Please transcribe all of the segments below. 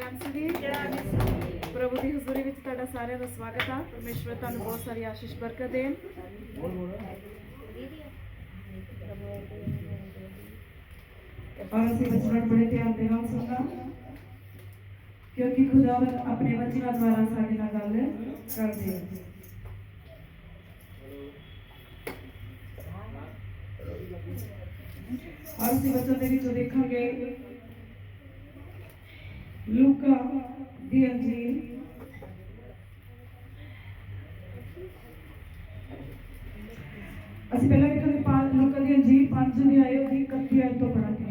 MCD ਪ੍ਰਭੂ ਦੀ ਹਜ਼ੂਰੀ ਵਿੱਚ ਤੁਹਾਡਾ ਸਾਰਿਆਂ ਦਾ ਸਵਾਗਤ ਹੈ। ਪਰਮੇਸ਼ਵਰ ਤੁਹਾਨੂੰ ਬਹੁਤ ਸਾਰੀ ਆਸ਼ੀਸ਼ ਬਰਕਤ ਦੇਣ। और ਅਸੀਂ ਵਚਨ ਬੜੇ ਧਿਆਨ ਦੇ ਨਾਲ ਸੁਣਨਾ ਕਿਉਂਕਿ ਖੁਦਾਵੰਦ ਆਪਣੇ ਵਚਨਾਂ ਦੁਆਰਾ ਸਾਡੇ ਨਾਲ ਗੱਲ ਕਰਦੇ ਹੈ। और ਅਸੀਂ ਵਚਨ ਦੇ ਵਿੱਚ ਦੇਖਾਂਗੇ ਲੂਕਾ ਦੀ ਅੰਜੀਲ ਅਸੀਂ ਪਹਿਲਾਂ ਵੇਖਾਂਗੇ ਲੂਕਾ ਦੀ ਅੰਜੀਲ 5 ਅਧਿਆਇ ਉਹਦੀ 31 ਆਇਤ ਤੋਂ ਪੜਾਂਗੇ।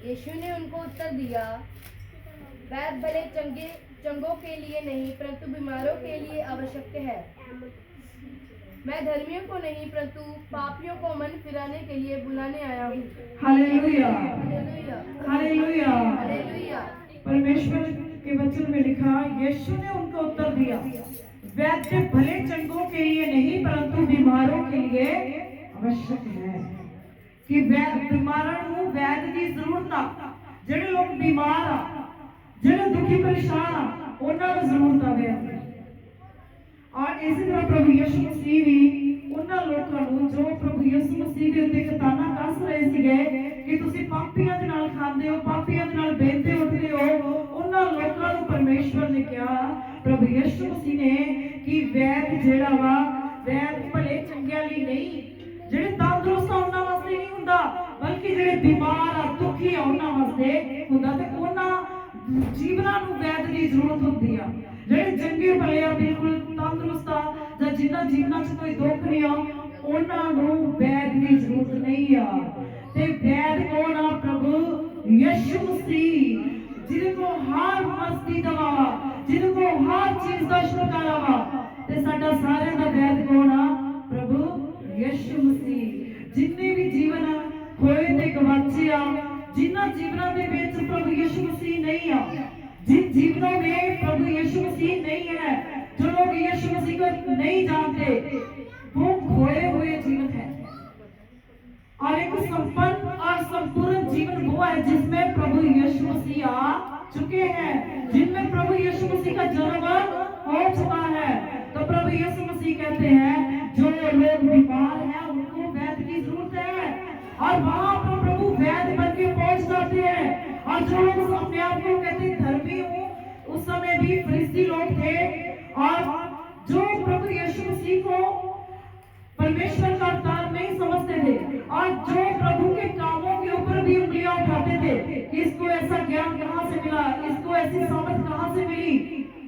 यीशु ने उनको उत्तर दिया, वैद्य भले चंगों के लिए नहीं परंतु बीमारों के लिए आवश्यक है। मैं धर्मियों को नहीं परंतु पापियों को मन फिराने के लिए बुलाने आया हूँ। Hallelujah hallelujah hallelujah hallelujah. परमेश्वर के वचन में लिखा, यीशु ने उनको उत्तर दिया, वैद्य भले चंगों के लिए नहीं परंतु बीमारों के लिए आवश्यक है। कि बीमारां नूं वैद्य की जरूरत आ। ਜਿਹੜੇ ਲੋਕ बीमार आ, ਜਿਹੜੇ दुखी परेशान आ, ਉਹਨਾਂ ਨੂੰ ਜ਼ਰੂਰਤ ਆ ਵੈਦ ਦੀ। और इसी तरह प्रभु यीशु मसीह भी ਉਹਨਾਂ ਲੋਕਾਂ ਨੂੰ ਜੋ ਪ੍ਰਭੂ ਯਿਸੂ ਮਸੀਹ ਦੇ ਉੱਤੇ ਕਤਾਨਾ ਕੱਸ ਰਹੇ ਸੀਗੇ ਕਿ ਤੁਸੀਂ ਪਾਪੀਆਂ ਦੇ ਨਾਲ ਖਾਂਦੇ ਹੋ, ਪਾਪੀਆਂ ਦੇ ਨਾਲ ਬਹਿੰਦੇ ਉੱਠਦੇ ਹੋ, ਉਹਨਾਂ ਲੋਕਾਂ ਨੂੰ ਪਰਮੇਸ਼ਵਰ ਨੇ ਕਿਹਾ, ਪ੍ਰਭੂ ਯਿਸੂ ਮਸੀਹ ਨੇ, ਕਿ ਵੈਦ ਜਿਹੜਾ ਵਾ ਵੈਦ ਭਲੇ ਚੰਗਿਆਂ ਲਈ ਨਹੀਂ, ਜਿਹੜੇ ਤੰਦਰੁਸਤ ਆ ਉਹਨਾਂ ਵਾਸਤੇ ਨਹੀਂ ਹੁੰਦਾ, ਬਲਕਿ ਜਿਹੜੇ ਬਿਮਾਰ ਆ, ਦੁਖੀ ਆ ਉਹਨਾਂ ਵਾਸਤੇ ਹੁੰਦਾ। ਤੇ ਉਹਨਾਂ ਜੀਵਨਾਂ ਨੂੰ ਵੈਦ ਦੀ ਜ਼ਰੂਰਤ ਹੁੰਦੀ ਆ। ਜਿਹੜੇ ਚੰਗੇ ਭਲੇ ਆ, ਬਿਲਕੁਲ ਤੰਦਰੁਸਤ ਆ, ਜਾਂ ਜਿਨ੍ਹਾਂ ਜੀਵਨਾਂ 'ਚ ਕੋਈ ਦੁੱਖ ਨਹੀਂ ਆ, ਉਹਨਾਂ ਨੂੰ ਵੈਦ ਦੀ ਜ਼ਰੂਰਤ ਨਹੀਂ ਆ। ਤੇ ਵੈਦ ਕੌਣ ਆ? ਪ੍ਰਭੂ ਯਿਸੂ ਮਸੀਹ, ਜਿਹਦੇ ਕੋਲ ਹਰ ਮਸਤੀ ਦਵਾ ਵਾ, ਜਿਹਦੇ ਕੋਲ ਹਰ ਚੀਜ਼ ਦਾ ਛੁਟਕਾਰਾ ਵਾ। ਤੇ ਸਾਡਾ ਸਾਰਿਆਂ ਦਾ ਵੈਦ ਕੌਣ ਆ? ਪ੍ਰਭੂ ਯਿਸੂ ਮਸੀਹ। ਜਿੰਨੇ ਵੀ ਜੀਵਨ ਹੋਏ ਤੇ ਗਵਾਚੇ ਆ, जिन्ना जीवनों के बीच प्रभु यीशु मसीह नहीं है, जिन जीवनों में प्रभु यीशु मसीह नहीं है, जो लोग यीशु मसीह को नहीं जानते, वो खोए हुए जीवन है। और एक संपन्न और संपूर्ण जीवन वो है जिसमें प्रभु यीशु मसीह आ चुके हैं, जिनमें प्रभु यीशु मसीह का जन्म हो चुका है। तो प्रभु यीशु मसीह कहते हैं, जो लोग बीमार हैं उनको वैद्य की जरूरत है, और वहां पर प्रभु वैद्य बन के पहुंच जाते हैं। और जो लोग अपने आप को कहते धर्मी हूँ, उस समय भी फरीसी लोग थे, और जो प्रभु यीशु मसीह को परमेश्वर का अवतार नहीं समझते थे, और जो प्रभु के कामों के ऊपर भी उंगलियां उठाते थे कि इसको ऐसा ज्ञान कहाँ से मिला, इसको ऐसी समझ कहाँ से मिली।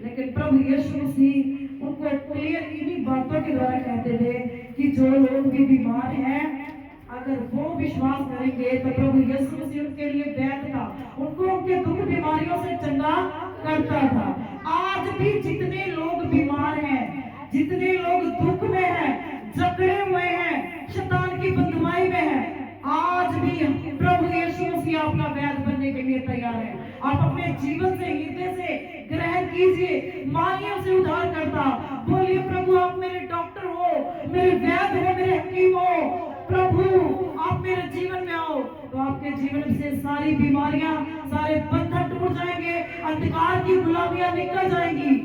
लेकिन प्रभु यीशु मसीह उनको क्लियर इन्हीं बातों के द्वारा कहते थे कि जो लोग भी बीमार हैं, अगर वो विश्वास करेंगे तो प्रभु यीशु मसीह उनके लिए वैद्य था, उनको उनके दुख बीमारियों से चंगा करता था। आज भी जितने लोग बीमार हैं, जितने लोग दुख में हैं, जकड़े हुए हैं, शैतान की बंधुआई में हैं, आज भी प्रभु यीशु मसीह आपका वैद्य बनने के लिए तैयार है। आप अपने जीवन से, हृदय से ग्रहण कीजिए, मानिए उसे उद्धार करता, बोलिए, प्रभु आप मेरे डॉक्टर हो, मेरे वैद्य हो, मेरे हकीम हो, प्रभु आप मेरे जीवन में आओ। तो आपके जीवन से सारी बीमारियां, सारे बंधन टूट जाएंगे, अंधकार की गुलामियां निकल जाएंगी,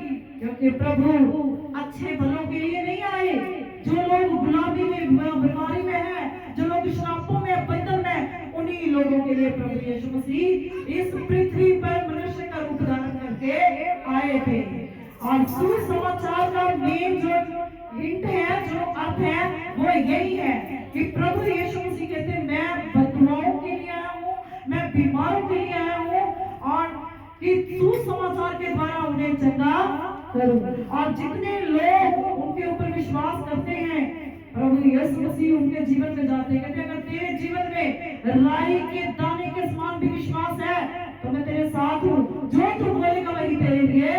क्योंकि प्रभु अच्छे भलों के लिए नहीं आए। जो लोग गुलामी में, बीमारी में हैं, जो लोग श्रापों में, बंधन में, उन्हीं लोगों के लिए प्रभु यीशु मसीह इस पृथ्वी पर मनुष्य का रूप धारण करके आए थे। और सुसमाचार का मेन जो हिंट है, जो अर्थ है, वो यही है कि प्रभु यीशु मसीह कहते हैं, मैं बदुआओं के लिए आया हूँ, मैं बीमारों के लिए आया हूँ, और कि सुसमाचार के द्वारा उन्हें चंगा करूं। और जितने लोग उनके ऊपर विश्वास करते हैं, प्रभु यीशु मसीह उनके जीवन में जाते हैं, कहते हैं, अगर तेरे जीवन में राई के दाने के समान भी विश्वास है तो मैं तेरे साथ हूँ, जो तू बोलेगा वही तेरे लिए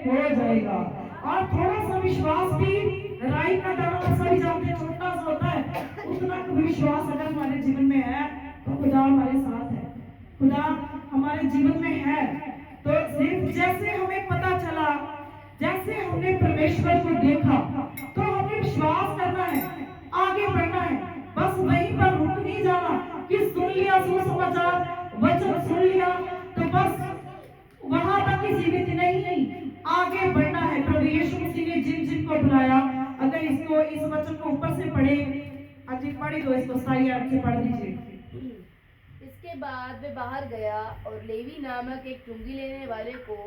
हो जाएगा। और थोड़ा सा विश्वास भी, राई का दाना सभी जानते हैं छोटा सा होता है, उतना विश्वास अगर हमारे जीवन में है तो खुदा हमारे साथ है, खुदा हमारे जीवन में है। तो सिर्फ जैसे हमें पता चला, जैसे हमने परमेश्वर को देखा, तो हमें विश्वास करना है, आगे बढ़ना है, बस वहीं पर रुक नहीं जाना कि सुन लिया सुसमाचार, वचन सुन लिया तो बस वहां तक ही सीमित नहीं, आगे बढ़ना है। प्रभु यीशु मसीह ने जिन जिन को बुलाया, अगर इसको इस वचन को ऊपर से पढ़े, अजीब पढ़ी दो इसको, सारी याद से पढ़ दीजिए। इसके बाद वे बाहर गया और लेवी नामक एक चुंगी लेने वाले को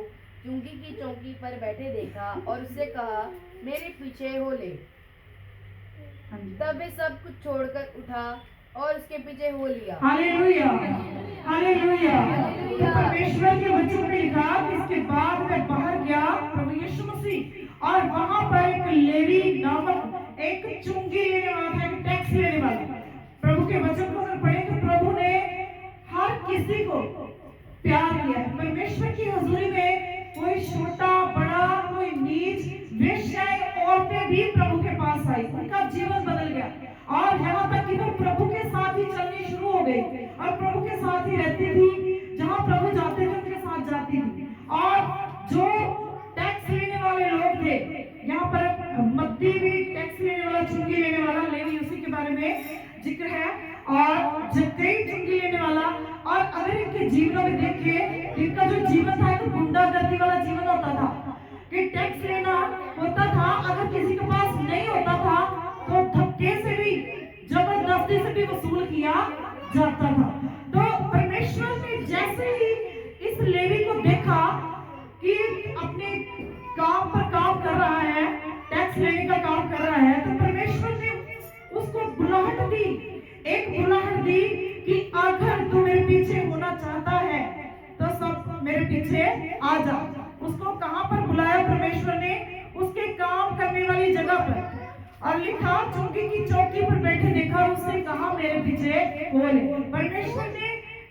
चुंगी की चौकी पर बैठे देखा और उससे कहा, मेरे पीछे हो ले। तब वे सब कुछ छोड़कर उठा और उसके पीछे हो लिया। Hallelujah, hallelujah. हालेलुया। परमेश्वर के वचन में लिखा कि इसके बाद में बाहर गया प्रभु यीशु मसीह, और वहां पर एक लेवी नामक एक चुंगी लेने वाला था, एक टैक्स लेने वाला। प्रभु के वचन को अगर पढ़े तो प्रभु ने हर किसी को प्यार किया है। परमेश्वर की हजूरी में कोई छोटा बड़ा, कोई नीच, वेश्याएं, औरतें भी प्रभु के पास आई, उनका जीवन बदल गया, और यहाँ तक कि वो प्रभु के साथ ही चलनी शुरू हो गई और प्रभु के साथ ही रहती थी। जहाँ प्रभु जाते थे उनके साथ जाती थी। और जो टैक्स लेने वाले लोग थे, यहाँ पर मत्ती भी टैक्स लेने वाला, चुंगी लेने वाला, लेवी उसी के बारे में जिक्र है, और जक्कई चुंगी लेने वाला। और अगर इनके जीवनों में देखिए, इनका जो जीवन था एक गुंडागर्दी वाला जीवन होता था, कि टैक्स लेना होता था, अगर किसी के पास नहीं होता था तो धक्के से भी, जबरदस्ती से भी वसूल किया जाता था। तो परमेश्वर ने जैसे ही इस लेवी को देखा कि अपने काम पर काम कर रहा है, टैक्स लेने का काम कर रहा है, तो परमेश्वर ने उसको बुलाहट दी, एक बुलाहट दी कि अगर तू मेरे पीछे होना चाहता है तो सब मेरे पीछे आ जा। उसको कहां पर बुलाया परमेश्वर ने? उसके काम करने वाली जगह पर, और लिखा चौकी की चौकी पर बैठे देखा, उससे कहा मेरे पीछे हो ले। परमेश्वर ने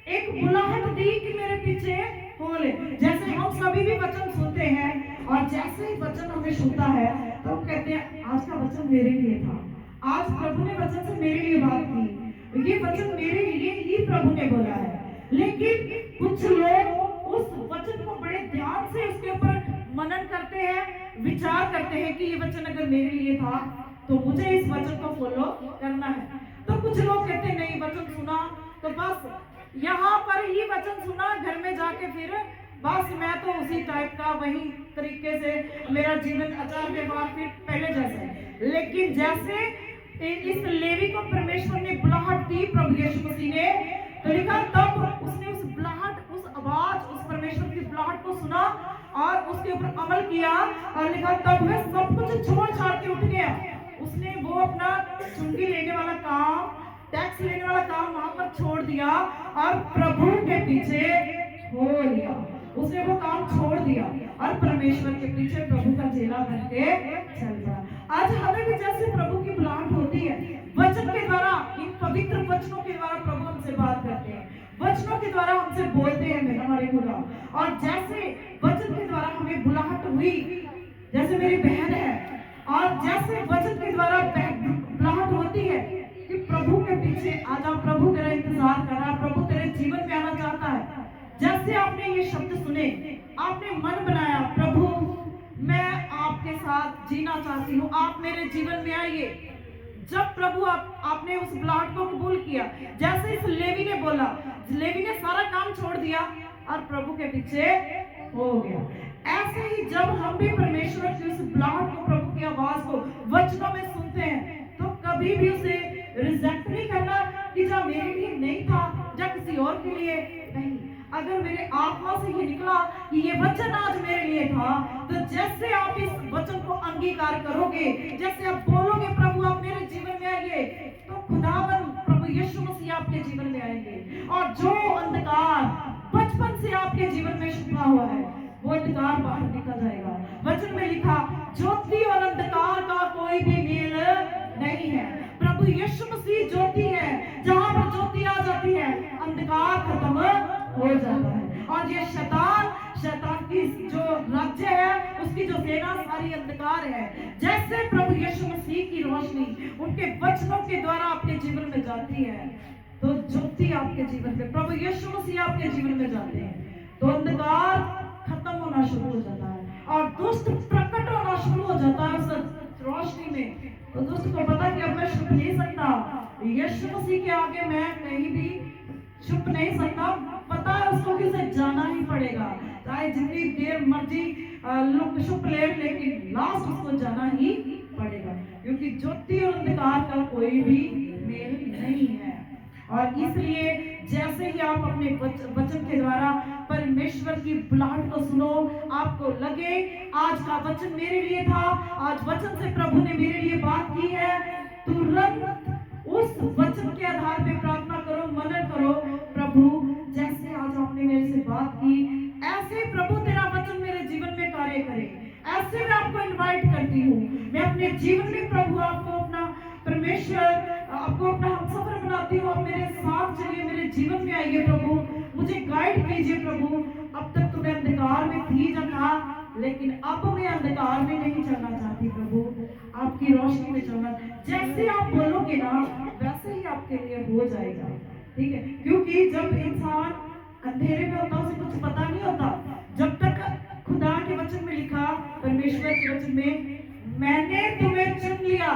एक बुलाहट दी कि मेरे पीछे हो ले। जैसे हम सभी भी वचन सुनते हैं, और जैसे ही वचन हमें सुनता है तो हम कहते हैं आज का वचन मेरे लिए था, आज प्रभु ने वचन से मेरे लिए बात की, ये वचन मेरे लिए ही प्रभु ने बोला है। लेकिन कुछ लोग उस वचन को बड़े ध्यान से उसके ऊपर मनन करते हैं, विचार करते हैं कि ये वचन अगर मेरे लिए था तो मुझे इस वचन को फॉलो करना है। तो कुछ लोग कहते हैं नहीं, वचन सुना तो बस यहाँ पर ही वचन सुना, घर में जाके फिर बस मैं तो उसी टाइप का, वही तरीके से मेरा जीवन, आचार व्यवहार फिर पहले जैसा है। लेकिन जैसे इस लेवी को परमेश्वर ने बुलाहट दी प्रभु यीशु मसीह ने, तो लिखा तब उसने उस बुलाहट, उस आवाज, उस परमेश्वर की बुलाहट को सुना और उसके ऊपर अमल किया, और लिखा तब वह सब कुछ छोड़ छाड़ के उठ गया। उसने वो अपना चुंगी लेने वाला काम, टैक्स लेने वाला काम वहां पर छोड़ दिया और प्रभु के पीछे हो लिया। उसने वो काम छोड़ दिया और परमेश्वर के पीछे प्रभु का चेला बन के चल रहा। आज हमें भी जैसे प्रभु की बुलाहट होती है, वचन के द्वारा, इन पवित्र वचनों के द्वारा प्रभु हमसे बात करते हैं, वचनों के द्वारा हमसे बोलते हैं हमारे खुदा। और जैसे वचन के द्वारा हमें बुलाहट हुई, जैसे मेरी बहन है, और जैसे वचन के द्वारा बुलाहट होती है कि प्रभु के पीछे आ जाओ, प्रभु तेरा इंतजार कर रहा है, प्रभु तेरे जीवन में आना चाहता है। जैसे आपने ये शब्द सुने, आपने मन बनाया प्रभु मैं आपके साथ जीना चाहती हूँ, आप मेरे जीवन में आइए। जब प्रभु आपने उस बुलाहट को कबूल किया, जैसे इस लेवी ने बोला, लेवी ने सारा काम छोड़ दिया और प्रभु के पीछे हो गया। ऐसे ही जब हम भी परमेश्वर की उस बुलाहट को, प्रभु की आवाज को वचनों में सुनते हैं, तो कभी भी उसे रिजेक्ट नहीं करना कि जा मेरे लिए नहीं था, जा किसी और के लिए नहीं। अगर मेरे आत्मा से ये निकला कि ये वचन आज मेरे लिए था, तो जैसे आप इस वचन को अंगीकार करोगे, जैसे आप बोलोगे प्रभु आप मेरे जीवन में आइए, तो खुदावन प्रभु यीशु मसीह आपके जीवन में आएंगे। और जो अंधकार बचपन से आपके जीवन में छुपा हुआ है, वो अंधकार बाहर निकल जाएगा। वचन में लिखा ज्योति और अंधकार का कोई भी मेल नहीं है। प्रभु यीशु मसीह ज्योति है, जहां पर ज्योति आ जाती है अंधकार खत्म हो जाता है। और ये शैतान की जो राज्य है, उसकी जो सेना सारी अंधकार है। जैसे प्रभु यीशु मसीह की रोशनी उनके वचनों के द्वारा आपके जीवन में जाती है, तो ज्योति आपके जीवन में, प्रभु यीशु मसीह आपके जीवन में जाते हैं, तो अंधकार खत्म होना शुरू हो जाता है और दुष्ट प्रकट होना शुरू हो जाता है। उस रोशनी में, तो दुष्ट को पता कि अब मैं छुप नहीं सकता, यीशु मसीह के आगे मैं कहीं भी छुप नहीं सकता। पता है उसको कि उसे जाना ही पड़ेगा, चाहे जितनी देर मर्जी लोग छुप ले, लेकिन लास्ट उसको जाना ही पड़ेगा, क्योंकि ज्योति और अंधकार का कोई भी मेल नहीं है। और इसलिए जैसे ही आप अपने वचन के द्वारा परमेश्वर की बुलाहट को सुनो, आपको लगे आज का वचन मेरे लिए था, आज वचन से प्रभु ने मेरे लिए बात की है, तुरंत उस वचन के आधार पे प्रार्थना करो, मनन करो, प्रभु जैसे आज आपने मेरे से बात की, ऐसे प्रभु तेरा वचन मेरे जीवन में कार्य करे। ऐसे मैं आपको इनवाइट करती हूँ, मैं अपने जीवन में प्रभु आपको अपना परमेश्वर आपको अपना हमसफर बनाती हूँ। आप मेरे साथ चलिए, मेरे जीवन में आइए प्रभु, मुझे गाइड कीजिए प्रभु। अब तक तो मैं अंधकार में थी था, लेकिन अब मैं अंधकार में नहीं चलना चाहती प्रभु, आपकी रोशनी में चलना। जैसे आप बोलोगे ना वैसे ही आपके लिए हो जाएगा, ठीक है? क्योंकि जब इंसान अंधेरे में होता उसे कुछ पता नहीं होता, जब तक खुदा के वचन में लिखा, परमेश्वर के वचन में, मैंने तुम्हें चुन लिया।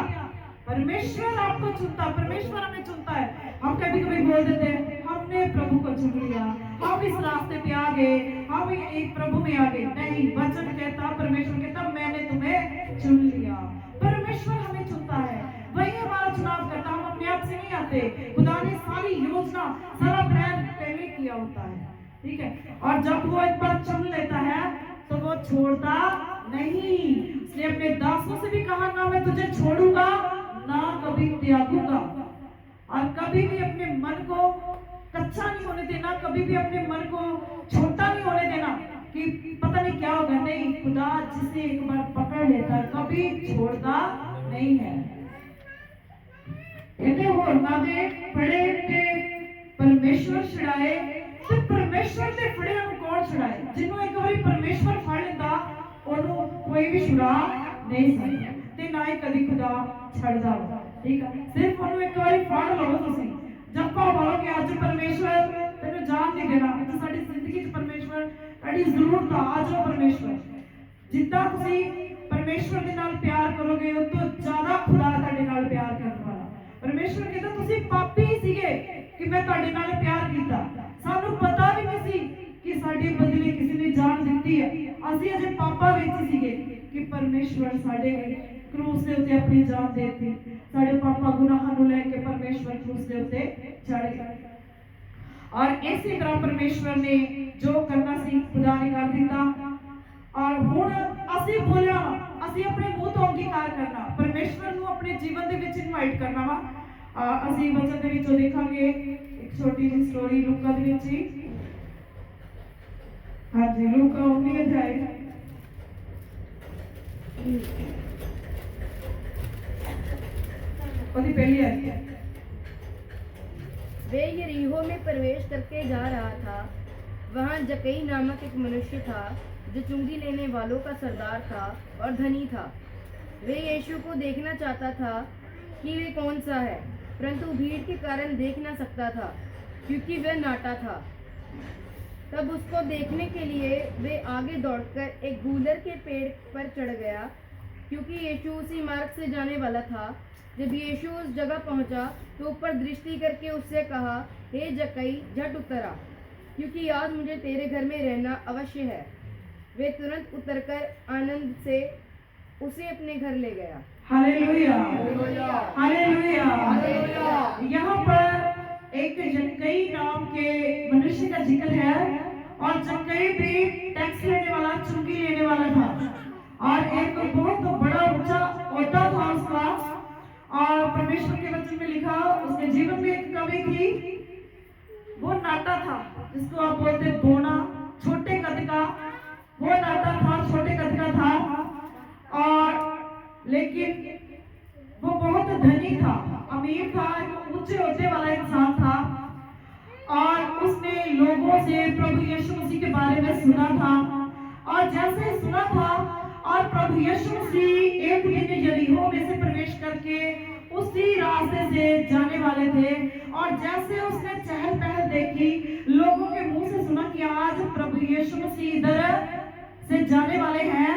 परमेश्वर आपको चुनता, परमेश्वर हमें चुनता है। हम कभी कभी बोल देते हैं हमने प्रभु को चुन लिया, हम इस रास्ते पे आ गए, हम एक प्रभु में आ गए। नहीं, वचन कहता, परमेश्वर कहता मैंने तुम्हें चुन लिया। परमेश्वर हमें चुनता है, वही हमारा चुनाव करता, हम अपने आप से नहीं आते। खुदा ने सारी योजना, सारा प्लान पहले किया होता है, ठीक है? और जब वो एक बार चुन लेता है तो वो छोड़ता नहीं। उसने अपने दासों से भी कहा, ना मैं तुझे छोड़ूंगा ना कभी त्यागूंगा। और कभी भी अपने मन को कच्चा नहीं होने देना, कभी भी अपने मन को छोटा नहीं होने देना कि पता नहीं क्या होगा। नहीं, खुदा जिसे एक बार पकड़ लेता है कभी छोड़ता नहीं है। कहते हो नादे फड़े ते परमेश्वर छड़ाए, तो परमेश्वर ने फड़े कौन छड़ाए? जिन्होंने एक बार परमेश्वर फड़ लेता ਉਹਨੂੰ कोई भी छुड़ा नहीं सकता, ਤੇ ਨਾ ਹੀ ਕਦੀ ਖੁਦਾ ਛੱਡਦਾ। ਠੀਕ ਹੈ, ਸਿਰਫ ਉਹਨੂੰ ਇੱਕ ਵਾਰੀ ਫੜ ਲਓ ਤੁਸੀਂ। ਜੱਪਾ ਪਾਓ ਕਿ ਅੱਜ ਪਰਮੇਸ਼ਵਰ ਤੈਨੂੰ ਜਾਣ ਨਹੀਂ ਦੇਣਾ, ਕਿ ਸਾਡੀ ਜ਼ਿੰਦਗੀ 'ਚ ਪਰਮੇਸ਼ਵਰ ਤੁਹਾਡੀ ਜ਼ਰੂਰਤ ਆ। ਆ ਜਾਓ ਪਰਮੇਸ਼ਵਰ, ਜਿੱਦਾਂ ਤੁਸੀਂ ਪਰਮੇਸ਼ਵਰ ਦੇ ਨਾਲ ਪਿਆਰ ਕਰੋਗੇ ਉਸ ਤੋਂ ਜ਼ਿਆਦਾ ਖੁਦਾ ਤੁਹਾਡੇ ਨਾਲ ਪਿਆਰ ਕਰਨ ਵਾਲਾ। ਪਰਮੇਸ਼ਵਰ ਕਹਿੰਦਾ ਤੁਸੀਂ ਪਾਪੀ ਸੀਗੇ ਕਿ ਮੈਂ ਤੁਹਾਡੇ ਨਾਲ ਪਿਆਰ ਕੀਤਾ, ਸਾਨੂੰ ਪਤਾ ਵੀ ਨਹੀਂ ਸੀ ਕਿ ਸਾਡੇ ਬਦਲੇ ਕਿਸੇ ਨੇ ਜਾਨ ਦਿੱਤੀ ਹੈ। ਅਸੀਂ ਅਜੇ ਪਾਪਾਂ ਵਿੱਚ ਸੀਗੇ ਕਿ ਪਰਮੇਸ਼ਵਰ ਸਾਡੇ क्रूस के उत्ते अपनी जान देती, साढ़े पापा गुनाहां नूं लेके परमेश्वर क्रूस के उत्ते चढ़ गए। और इसी तरह परमेश्वर ने जो करना सी खुदा ने कर दिता। और हुण असीं बोलना, असीं अपने मुंह तो अंगीकार करना, परमेश्वर नूं अपने जीवन दे विच इनवाइट करना वा। असीं वचन दे विचों देखांगे एक छोटी जी स्टोरी लूका दे विच ही। हां जी, लूका 19 अध्याय पहली आई। वे यरीहो में प्रवेश करके जा रहा था। वहाँ जकई नामक एक मनुष्य था जो चुंगी लेने वालों का सरदार था और धनी था। वे यीशु को देखना चाहता था कि वे कौन सा है, परंतु भीड़ के कारण देख न सकता था क्योंकि वह नाटा था। तब उसको देखने के लिए वे आगे दौड़कर एक गूलर के पेड़ पर चढ़ गया, क्योंकि यीशु उसी मार्ग से जाने वाला था। जब यीशु उस जगह पहुंचा तो ऊपर दृष्टि करके उससे कहा, हे जक्कई, झट उतर आ, क्योंकि आज मुझे तेरे घर में रहना अवश्य है। वे तुरंत उतरकर आनंद से उसे अपने घर ले गया। Hallelujah, hallelujah, hallelujah. यहाँ पर एक जक्कई नाम के मनुष्य का जिक्र है, और जक्कई भी टैक्स लेने वाला, चुंगी लेने वाला था, और एक बहुत बड़ा ऊंचा ओहदा था उसका। और परमेश्वर के वचन में लिखा उसके जीवन में एक कमी थी, वो नाटा था, जिसको आप बोलते बोना, छोटे कद का। वो नाटा था, छोटे कद का था, और लेकिन वो बहुत धनी था, अमीर था, ऊंचे ओहदे वाला इंसान था। और उसने लोगों से प्रभु यीशु मसीह के बारे में सुना था, और जैसे सुना था, और प्रभु यीशु मसीह एक दिन यरीहो में से प्रवेश करके उसी रास्ते से जाने वाले थे। और जैसे उसने चहल पहल देखी, लोगों के मुंह से सुना कि आज प्रभु यीशु मसीह इधर से जाने वाले हैं,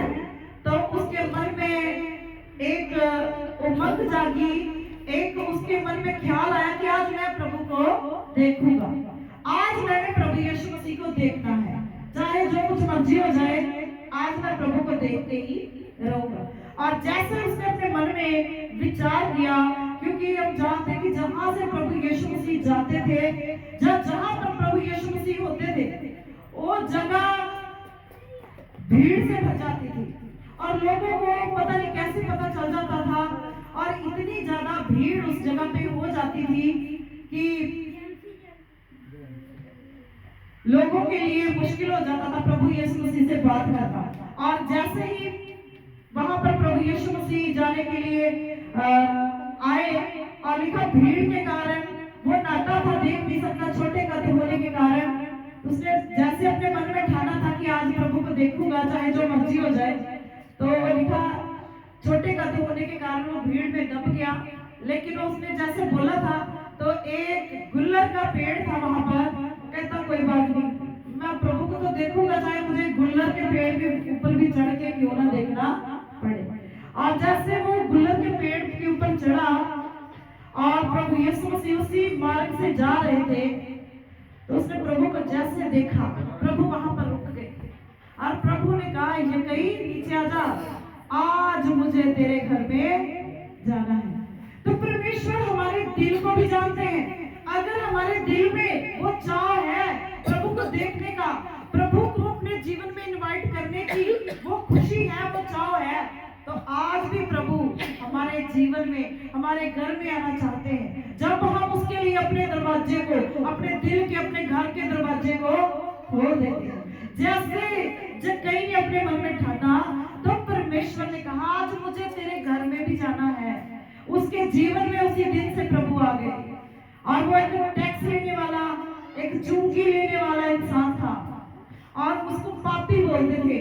तो उसके मन में एक उमंग जागी, एक उसके मन में ख्याल आया कि आज मैं प्रभु को देखूंगा, आज मैंने प्रभु यीशु मसीह को देखना है, चाहे जो कुछ मर्जी हो जाए, आज मैं प्रभु को देखते ही रहूंगा। और जैसे उसने अपने मन में विचार किया, क्योंकि हम जानते हैं कि जहां से प्रभु यीशु मसीह जाते थे, जहां पर प्रभु यीशु मसीह होते थे, वो जगह भीड़ से भर जाती थी और लोगों को पता नहीं कैसे पता चल जाता था, और इतनी ज्यादा भीड़ उस जगह पे हो जाती थी कि लोगों के लिए मुश्किल हो जाता था प्रभु यीशु मसीह से बात करना। और जैसे ही वहां पर प्रभु यीशु मसीह जाने के लिए आए, और लिखा भीड़ के कारण वो नाटा था, देख नहीं सकता छोटे कद होने के कारण, उसने जैसे अपने मन में ठाना था कि आज प्रभु को देखूंगा चाहे जो मर्जी हो जाए, तो वो लिखा छोटे कद होने के कारण वो भीड़ में दब गया। लेकिन उसने जैसे बोला था तो एक गुल्लर का पेड़ था वहां पर, कहता कोई बात नहीं, मैं प्रभु को तो देखूंगा चाहे मुझे गुल्लर के पेड़ के ऊपर भी चढ़ के क्यों ना देखना पड़े। और जैसे वो गुल्लर के पेड़ के ऊपर चढ़ा और प्रभु यीशु मसीह उसी मार्ग से जा रहे थे, तो उसने प्रभु को जैसे देखा, प्रभु वहां पर रुक गए और प्रभु ने कहा ये कहीं नीचे आ जा, आज मुझे तेरे घर में जाना है। तो परमेश्वर हमारे दिल को भी जानते हैं। अगर हमारे दिल में वो चाह है प्रभु को देखने का, प्रभु को अपने जीवन में इनवाइट करने की वो खुशी है, वो चाह है, तो आज भी प्रभु हमारे जीवन में, हमारे घर में आना चाहते हैं। जब हम उसके लिए अपने दरवाजे को, अपने दिल के, अपने घर के दरवाजे को खोल देते हैं। जैसे जब कहीं ने अपने मन में ठाना, तो परमेश्वर ने कहा आज मुझे तेरे घर में भी जाना है। उसके जीवन में उसी दिन से प्रभु आ गए, और वो एक टैक्स लेने वाला, एक चुंगी लेने वाला इंसान था, और उसको पापी बोलते थे।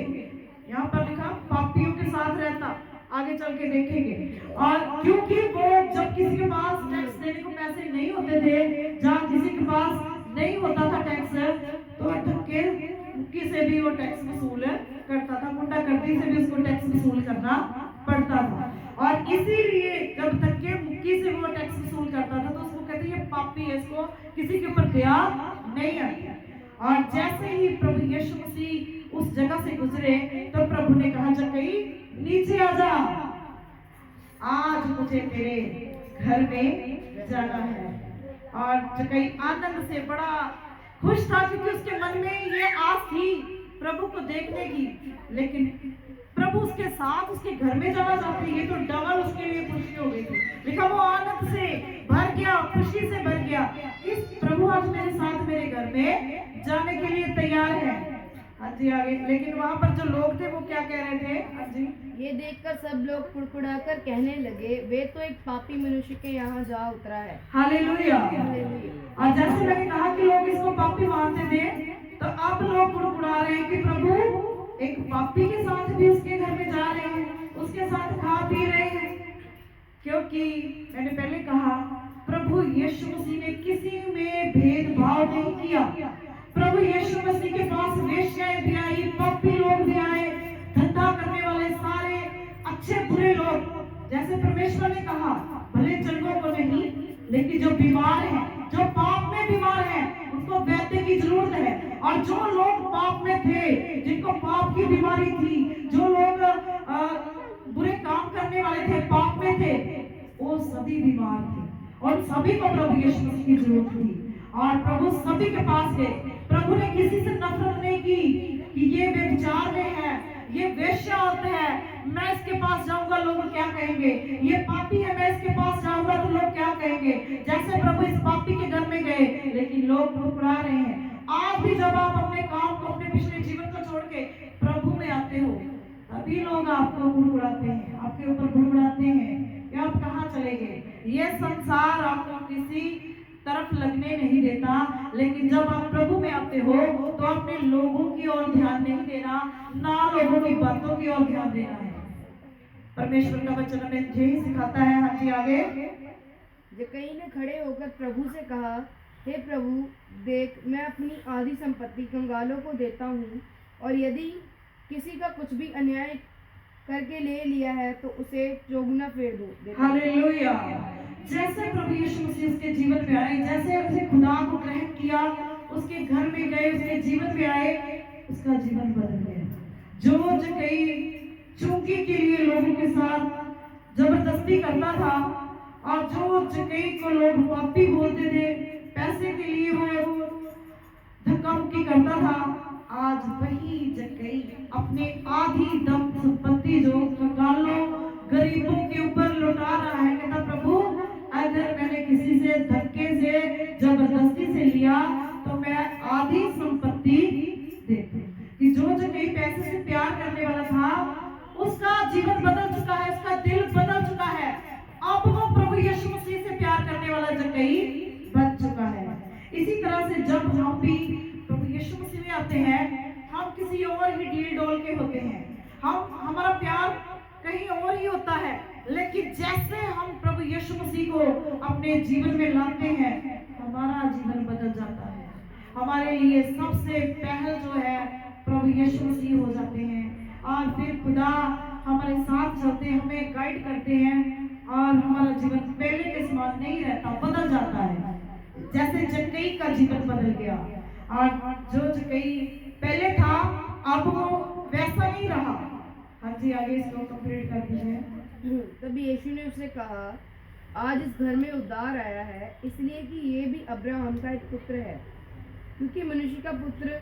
यहाँ पर लिखा पापियों के साथ रहता, आगे चल के देखेंगे। और क्योंकि वो जब किसी के पास टैक्स देने को पैसे नहीं होते थे, जहाँ किसी के पास नहीं होता था टैक्स, तो धक्के मुक्की से भी वो टैक्स वसूल करता था, गुंडागर्दी से भी उसको टैक्स वसूल करना पड़ता था। और इसीलिए जब धक्के मुक्की से वो टैक्स वसूल करता था, तो उसको कहते ये पापी है, इसको किसी के ऊपर दया नहीं आती। और जैसे ही प्रभु यीशु मसीह उस जगह से गुजरे, तो प्रभु ने कहा जक्कई नीचे आ जा, आज मुझे तेरे घर में जाना है। और जक्कई आनंद से बड़ा खुश था, क्योंकि उसके मन में ये आस थी प्रभु को देखने की, लेकिन प्रभु उसके साथ उसके घर में जाना चाहते, ये तो डबल उसके लिए खुशी हो गई थी। लिखा वो आनंद से भर गया, खुशी से भर गया, इस प्रभु आज मेरे साथ मेरे घर में जाने के लिए तैयार है। हाँ जी आगे। लेकिन वहां पर जो लोग थे वो क्या कह रहे थे? हाँ जी, ये देखकर सब लोग कुड़कुड़ाकर कहने लगे, वे तो एक पापी मनुष्य के यहाँ जा उतरा है। हालेलुया। और जैसे मैंने कहा कि लोग इसको पापी मानते थे, तो अब लोग कुड़कुड़ा रहे हैं कि प्रभु एक पापी के साथ भी उसके घर में जा रहे हैं, उसके साथ खा पी रहे हैं। क्योंकि मैंने पहले कहा प्रभु यीशु मसीह ने किसी में भेदभाव नहीं किया। प्रभु यीशु मसीह के पास वेश्याएं भी आई, पापी लोग भी आए, धंधा करने वाले सारे अच्छे बुरे लोग, जैसे परमेश्वर ने कहा भले चंगों को नहीं, लेकिन जो बीमार हैं, जो पाप में बीमार हैं, उनको वैद्य की जरूरत है। और जो लोग पाप में थे, जिनको पाप की बीमारी थी, जो लोग बुरे काम करने वाले थे, पाप में थे, वो सभी बीमार थे और सभी को प्रभु यीशु मसीह की जरूरत थी। और प्रभु सभी के पास गए। प्रभु ने किसी से नफरत नहीं की कि ये व्यभिचार में है, ये वेश्या होता है, मैं इसके पास जाऊंगा लोग क्या कहेंगे, ये पापी है मैं इसके पास जाऊंगा तो लोग क्या कहेंगे। जैसे प्रभु इस पापी के घर में गए, लेकिन लोग मुस्कुरा रहे हैं। आज भी जब आप अपने काम को, अपने पिछले जीवन को छोड़ के प्रभु में आते हो, तभी लोग आपको गुड़गुड़ाते हैं, आपके ऊपर गुड़गुड़ाते हैं कि आप कहाँ चले गए। ये संसार आपको किसी तरफ लगने नहीं देता, लेकिन जब आप प्रभु में आते हो तो अपने लोगों की ओर ध्यान नहीं देना, ना लोगों की बातों की ओर ध्यान देना है। परमेश्वर का वचन हमें यही सिखाता है। हाँ जी आगे। जक्कई ने खड़े होकर प्रभु से कहा, हे प्रभु देख, मैं अपनी आधी संपत्ति कंगालों को देता हूँ, और यदि किसी का कुछ भी अन्याय करके ले लिया है तो उसे चौगुना फेर दो देता हूं। हालेलुया। जैसे प्रभु यीशु मसीह उसके जीवन में आए, जैसे उसने खुदा को ग्रहण किया, उसके घर में गए, उसके जीवन में आए, उसका जीवन बदल गया। जो कई चूंकि के लिए लोगों के साथ जबरदस्ती करता था और जो कई को लोग पापी बोलते थे, पैसे के लिए वो धक्का मुक्की करता था, आज वही जकई अपने आधी दम संपत्ति जो कंगालों गरीबों के ऊपर लौटा रहा है। कहता प्रभु अगर मैंने किसी से धक्के से जबरदस्ती से लिया तो मैं आधी संपत्ति देती। कि जो कई पैसे से प्यार करने वाला था उसका जीवन बदल चुका है, उसका दिल बदल चुका है। अब वो प्रभु यीशु मसीह से प्यार करने वाला जकई बन चुका है। इसी तरह से जब हम भी प्रभु यीशु मसीह में आते हैं, हम किसी और ही डील डोल के होते हैं, हमारा प्यार कहीं और ही होता है। लेकिन जैसे हम प्रभु यीशु मसीह को अपने जीवन में लाते हैं, हमारा जीवन बदल जाता है। हमारे लिए सबसे पहल जो है प्रभु यीशु मसीह हो जाते हैं और फिर खुदा हमारे साथ चलते हैं, हमें गाइड करते हैं और हमारा जीवन पहले के समान नहीं रहता, बदल जाता है। जैसे जक्कई का जीवन बदल गया और जो जक्कई पहले था अब वो वैसा नहीं रहा। हाँ जी, आगे इसको कंप्लीट कर दीजिए। तब यीशु ने उससे कहा, आज इस घर में उद्धार आया है, इसलिए कि ये भी अब्राहम का एक पुत्र है, क्योंकि मनुष्य का पुत्र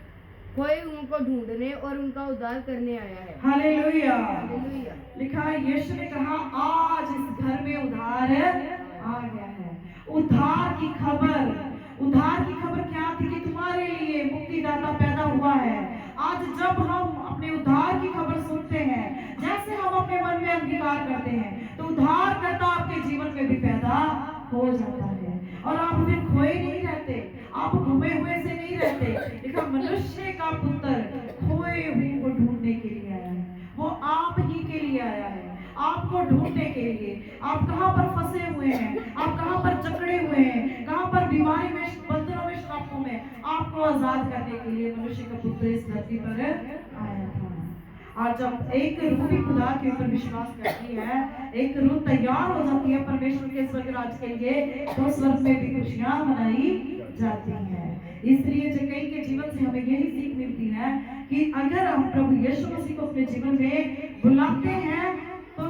खोए हुओं को ढूंढने और उनका उद्धार करने आया है। हालेलुया। हालेलुया। लिखा है यीशु ने कहा आज इस घर में उद्धार आ गया है। उद्धार की खबर क्या थी? कि तुम्हारे लिए मुक्तिदाता पैदा हुआ है। आज जब हम अपने उद्धार की खबर सुनते हैं, जैसे हम अपने मन में अंगीकार करते हैं, तो उद्धारकर्ता आपके जीवन में भी पैदा हो जाता है और आप फिर खोए नहीं रहते, आप घूमे हुए से नहीं रहते। लिखा मनुष्य का पुत्र खोए हुए को ढूंढने के लिए आया है। वो आप ही के लिए आया है, आपको ढूंढने के लिए। आप कहां पर फंसे हुए हैं, आप कहां पर जकड़े हुए हैं, कहां पर बीमारी में, बंधनों में, श्रापों में, आपको आजाद करने के लिए मनुष्य का पुत्र इस धरती पर आया था। और जब एक रूह भी खुदा के ऊपर विश्वास करती है, एक रूह तैयार हो जाती है परमेश्वर के स्वर्ग राज के लिए, तो स्वर्ग में भी खुशियां मनाई जाती हैं। इसलिए जक्कई के जीवन से हमें यही सीख मिलती है कि अगर हम प्रभु यीशु मसीह को अपने जीवन में बुलाते हैं तो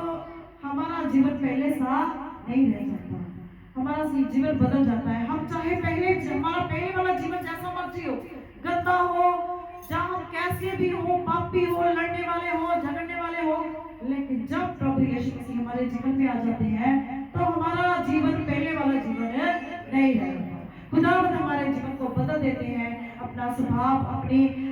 हमारा जीवन पहले सा नहीं रह जाता, हमारा जीवन बदल जाता है। हम चाहे हमारा पहले वाला जीवन जैसा मर्जी हो, गंदा हो, जहाँ हम कैसे भी हो, पापी हो, लड़ने वाले हो, झगड़ने वाले हो, लेकिन जब प्रभु यीशु मसीह हमारे जीवन में आ जाते हैं तो हमारा जीवन पहले वाला जीवन नहीं रहता। खुदावंद हमारे जीवन को बदल देते हैं, अपना स्वभाव,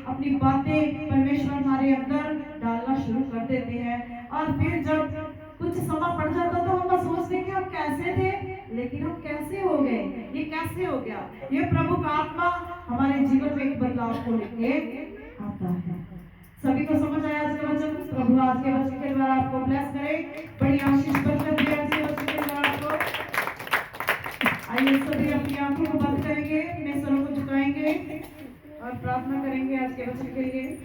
अपनी बातें परमेश्वर हमारे अंदर डालना शुरू कर देते हैं। और फिर जब कुछ समय पड़ जाता तो हम सोचते हैं कि हम कैसे थे, लेकिन हम कैसे हो गए, ये कैसे हो गया? ये प्रभु का आत्मा हमारे जीवन में एक बदलाव को लेके आता है। सभी को समझ आया आज का वचन? प्रभु आज के वचन के द्वारा आपको ब्लेस करे, बड़ी आशीष बरकत दे आज के वचन के द्वारा आपको। आइए सभी अपनी आंखों को बंद करेंगे, अपने सरों को झुकाएंगे और प्रार्थना करेंगे आज के वचन के लिए।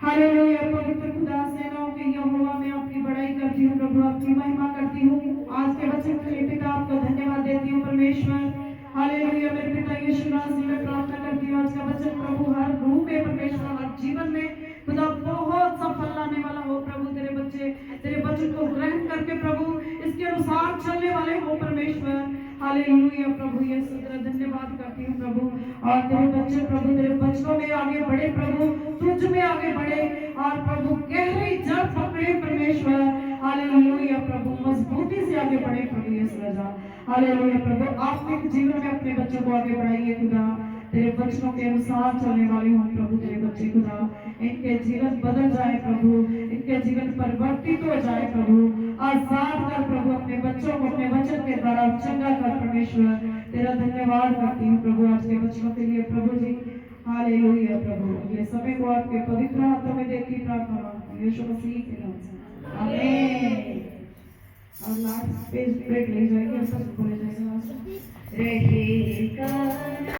हालेलुया। पवित्र खुदा सेनाओं के यहोवा मैं आपकी बड़ाई करती हूँ प्रभु, आपकी महिमा करती हूँ। आज के वचन के लिए पिता आपको धन्यवाद देती हूँ परमेश्वर। हालेलुया। मेरे पिता यीशु मसीह में प्रार्थना करती हूँ आज का वचन प्रभु हर रूह में परमेश्वर, हर जीवन में खुदा बहुत सफल लाने वाला हो प्रभु। तेरे बच्चे तेरे वचन को ग्रहण करके प्रभु इसके अनुसार चलने वाले हो परमेश्वर। हालेलुया प्रभु यीशु तेरा धन्यवाद करती हूँ प्रभु। और तेरे बच्चे प्रभु तेरे बच्चों में आगे बढ़े प्रभु, तुझ में आगे बढ़े और प्रभु गहरी जड़ पकड़े परमेश्वर। हालेलुया प्रभु मजबूती से आगे बढ़े प्रभु यीशु राजा। हालेलुया प्रभु आत्मिक जीवन में अपने बच्चों को आगे बढ़ाइए खुदा, तेरे बच्चों के अनुसार चलने वाले हों प्रभु तेरे बच्चे खुदा। इनके जीवन बदल जाए प्रभु, इनके जीवन परिवर्तित हो जाए प्रभु। आजाद कर प्रभु अपने बच्चों को अपने वचन के द्वारा चंगा कर परमेश्वर। तेरा धन्यवाद करती हूँ प्रभु आज के बच्चों के लिए प्रभु जी। हालेलुया प्रभु ये समय को आपके पवित्र हाथों में देती प्रार्थना यीशु मसीह के नाम से आमीन। और लास्ट पेज ब्रेक ले जाएंगे, सब बोले जाएगा रहेगा।